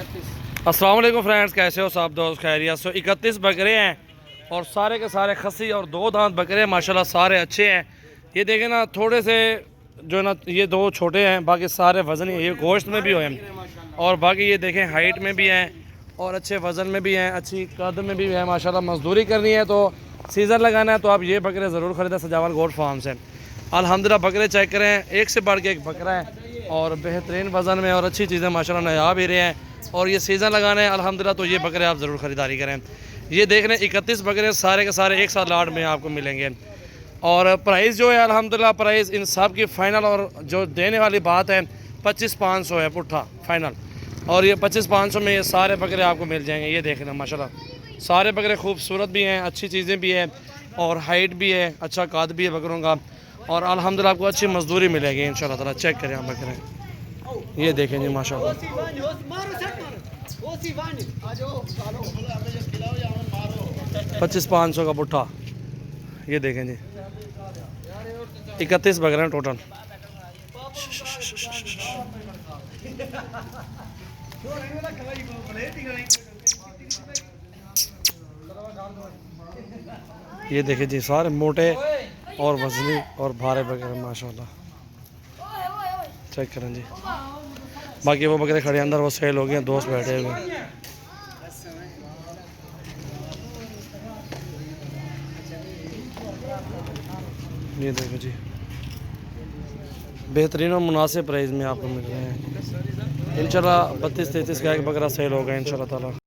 अस्सलाम वालेकुम फ्रेंड्स, कैसे हो सब दोस्त? खैरियत से? 31 बकरे हैं और सारे के सारे खस्सी और 2 दांत बकरे माशाल्लाह सारे अच्छे हैं। ये देखें ना, थोड़े से जो है ना, ये 2 छोटे हैं, बाकी सारे वज़न ही, ये गोश्त में भी हैं और बाकी ये देखें हाइट में भी हैं और अच्छे वज़न में भी हैं, अच्छी कद में भी है माशाल्लाह। मजदूरी करनी है तो सीज़न लगाना है तो आप ये बकरे ज़रूर ख़रीदें सजावल गोट फार्म से। अल्हम्दुलिल्लाह बकरे चेक करें, एक से बढ़ के एक बकरा है और बेहतरीन वज़न में और अच्छी चीज़ें माशाल्लाह नया भी रहे हैं और ये सीज़न लगाना है अल्हम्दुलिल्लाह, तो ये बकरे आप ज़रूर ख़रीदारी करें। ये देख रहे हैं 31 बकरे सारे के सारे एक साथ लाट में आपको मिलेंगे और प्राइस जो है अल्हम्दुलिल्लाह प्राइस इन सब की फ़ाइनल और जो देने वाली बात है 25,500 है पुट्ठा फ़ाइनल। और ये 25,500 में ये सारे बकरे आपको मिल जाएंगे। ये देख रहे हैं माशाल्लाह सारे बकरे खूबसूरत भी हैं, अच्छी चीज़ें भी हैं और हाइट भी है, अच्छा कद भी है बकरों का और अल्हम्दुलिल्लाह आपको अच्छी मजदूरी मिलेगी इंशाल्लाह ताला। चेक करें आप बकरे, ये देखें जी माशाल्लाह 25,500 का पुट्ठा। ये देखें जी 31 बकरे हैं टोटल। ये देखें जी सारे मोटे और वजनी और भारे बकरे माशाल्लाह। चेक करें जी, बाकी वो बकरे खड़े अंदर वो सेल हो गए, दोस्त बैठे हुए हैं। ये देखो जी बेहतरीन और मुनासिब प्राइस में आपको मिल रहे हैं इंशाल्लाह। 32-33 का एक बकरा सेल होगा इंशाल्लाह ताला।